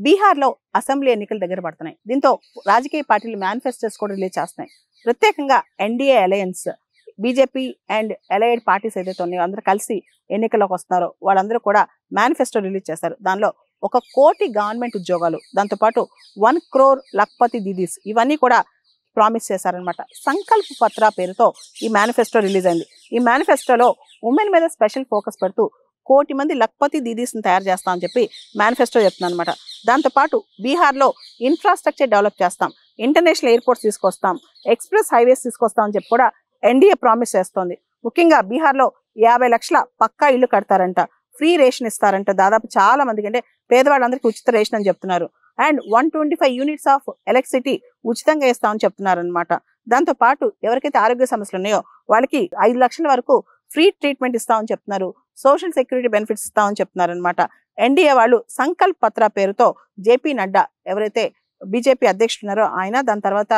బీహార్లో అసెంబ్లీ ఎన్నికలు దగ్గర పడుతున్నాయి. దీంతో రాజకీయ పార్టీలు మేనిఫెస్టోస్ కూడా రిలీజ్ చేస్తున్నాయి. ప్రత్యేకంగా NDA alliance BJP and allied parties ఏదైతే ఉన్నాయో అందరూ కలిసి ఎన్నికల్లోకి వస్తున్నారో వాళ్ళందరూ కూడా మేనిఫెస్టో రిలీజ్ చేశారు. దానిలో 1 కోటి గవర్నమెంట్ ఉద్యోగాలు, దాంతోపాటు 1 crore లఖ్పతి దీదీస్ ఇవన్నీ కూడా ప్రామిస్ చేశారనమాట. సంకల్ప పత్ర పేరుతో ఈ మేనిఫెస్టో రిలీజ్ అయింది. ఈ మేనిఫెస్టోలో ఉమెన్ మీద స్పెషల్ ఫోకస్ పెడుతూ 1 కోటి మంది లఖ్పతి దీదీస్ని తయారు చేస్తామని చెప్పి మేనిఫెస్టో చెప్తున్నాను అనమాట. దాంతోపాటు బీహార్లో ఇన్ఫ్రాస్ట్రక్చర్ డెవలప్ చేస్తాం, ఇంటర్నేషనల్ ఎయిర్పోర్ట్స్ తీసుకొస్తాం, ఎక్స్ప్రెస్ హైవేస్ తీసుకొస్తామని చెప్పి కూడా ఎన్డీఏ ప్రామిస్ చేస్తోంది. ముఖ్యంగా బీహార్లో 50 లక్షల పక్కా ఇల్లు కడతారంట, ఫ్రీ రేషన్ ఇస్తారంట. దాదాపు చాలా మందికి అంటే పేదవాళ్ళందరికీ ఉచిత రేషన్ అని చెప్తున్నారు. అండ్ 125 యూనిట్స్ ఆఫ్ ఎలక్ట్రిసిటీ ఉచితంగా ఇస్తామని చెప్తున్నారు అనమాట. దాంతో పాటు ఎవరికైతే ఆరోగ్య సమస్యలు ఉన్నాయో వాళ్ళకి 5 లక్షల వరకు ఫ్రీ ట్రీట్మెంట్ ఇస్తామని చెప్తున్నారు. సోషల్ సెక్యూరిటీ బెనిఫిట్స్ ఇస్తామని చెప్తున్నారు అనమాట. ఎన్డీఏ వాళ్ళు సంకల్ప్ పత్ర పేరుతో జేపీ నడ్డా ఎవరైతే బీజేపీ అధ్యక్షుడు ఉన్నారో ఆయన, దాని తర్వాత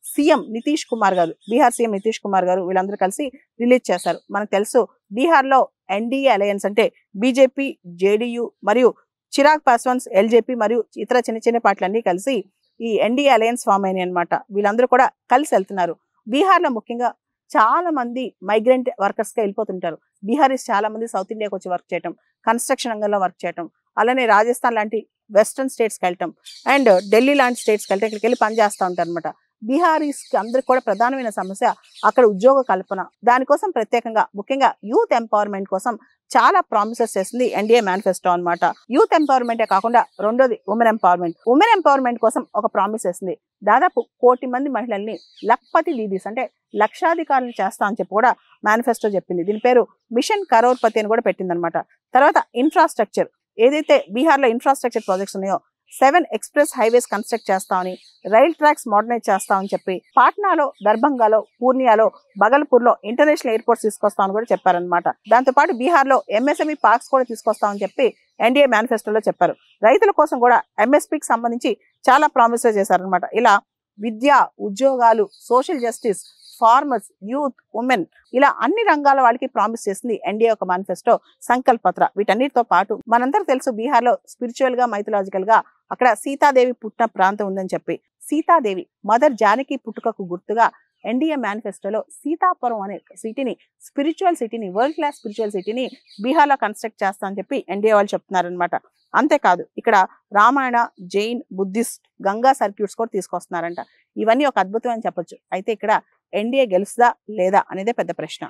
సీఎం నితీష్ కుమార్ గారు, బీహార్ సీఎం నితీష్ కుమార్ గారు వీళ్ళందరూ కలిసి రిలీజ్ చేశారు. మనకు తెలుసు బీహార్లో ఎన్డీఏ అలయన్స్ అంటే బీజేపీ, జేడీయూ మరియు చిరాగ్ పాస్వాన్స్ ఎల్జేపీ మరియు ఇతర చిన్న చిన్న పార్టీలన్నీ కలిసి ఈ ఎన్డీఏ అలయన్స్ ఫామ్ అయినాయి అనమాట. వీళ్ళందరూ కూడా కలిసి వెళ్తున్నారు. బీహార్లో ముఖ్యంగా చాలా మంది మైగ్రెంట్ వర్కర్స్గా వెళ్ళిపోతుంటారు. బీహారీస్ చాలా మంది సౌత్ ఇండియాకి వచ్చి వర్క్ చేయటం, కన్స్ట్రక్షన్ రంగంలో వర్క్ చేయటం, అలానే రాజస్థాన్ లాంటి వెస్ట్రన్ స్టేట్స్కి వెళ్ళటం అండ్ ఢిల్లీ లాంటి స్టేట్స్కి వెళ్తే ఇక్కడికి వెళ్ళి పని చేస్తూ ఉంటారు అనమాట. బీహారీస్కి అందరికి కూడా ప్రధానమైన సమస్య అక్కడ ఉద్యోగ కల్పన. దానికోసం ప్రత్యేకంగా ముఖ్యంగా యూత్ ఎంపవర్మెంట్ కోసం చాలా ప్రామిసెస్ చేసింది ఎన్డీఏ మేనిఫెస్టో అనమాట. యూత్ ఎంపవర్మెంటే కాకుండా రెండోది ఉమెన్ ఎంపవర్మెంట్. ఉమెన్ ఎంపవర్మెంట్ కోసం ఒక ప్రామిస్ చేసింది. దాదాపు 1 కోటి మంది మహిళల్ని లఖ్పతి దీదీస్ అంటే లక్షాధికారులు చేస్తా అని చెప్పి కూడా మేనిఫెస్టో చెప్పింది. దీని పేరు మిషన్ కరోర్పతి అని కూడా పెట్టింది అనమాట. తర్వాత ఇన్ఫ్రాస్ట్రక్చర్, ఏదైతే బీహార్లో ఇన్ఫ్రాస్ట్రక్చర్ ప్రాజెక్ట్స్ ఉన్నాయో 7 ఎక్స్ప్రెస్ హైవేస్ కన్స్ట్రక్ట్ చేస్తామని, రైల్ ట్రాక్స్ మోడర్నైజ్ చేస్తామని చెప్పి పాట్నాలో, దర్భంగాలో, పూర్నియాలో, బగల్పూర్లో ఇంటర్నేషనల్ ఎయిర్పోర్ట్స్ తీసుకొస్తామని కూడా చెప్పారనమాట. దాంతోపాటు బీహార్లో ఎంఎస్ఎంఈ పార్క్స్ కూడా తీసుకొస్తామని చెప్పి ఎన్డీఏ మేనిఫెస్టోలో చెప్పారు. రైతుల కోసం కూడా ఎంఎస్పీకి సంబంధించి చాలా ప్రామిసెస్ చేశారనమాట. ఇలా విద్య, ఉద్యోగాలు, social justice, farmers, youth, women ఇలా అన్ని రంగాల వాళ్ళకి ప్రామిస్ చేసింది ఎన్డీఏ ఒక మేనిఫెస్టో సంకల్ప్ పత్ర. వీటన్నిటితో పాటు మనందరూ తెలుసు బీహార్లో స్పిరిచువల్ గా, మైథలాజికల్ గా అక్కడ సీతాదేవి పుట్టిన ప్రాంతం ఉందని చెప్పి, సీతాదేవి మదర్ జానకి పుట్టుకకు గుర్తుగా ఎన్డీఏ మేనిఫెస్టోలో సీతాపురం అనే సిటీని, స్పిరిచువల్ సిటీని, వరల్డ్ క్లాస్ స్పిరిచువల్ సిటీని బీహార్లో కన్స్ట్రక్ట్ చేస్తా అని చెప్పి ఎన్డీఏ వాళ్ళు చెప్తున్నారనమాట. అంతేకాదు ఇక్కడ రామాయణ, జైన్, బుద్ధిస్ట్, గంగా సర్క్యూట్స్ కూడా తీసుకొస్తున్నారంట. ఇవన్నీ ఒక అద్భుతం అని చెప్పొచ్చు. అయితే ఇక్కడ ఎన్డీఏ గెలుస్తుందా లేదా అనేదే పెద్ద ప్రశ్న.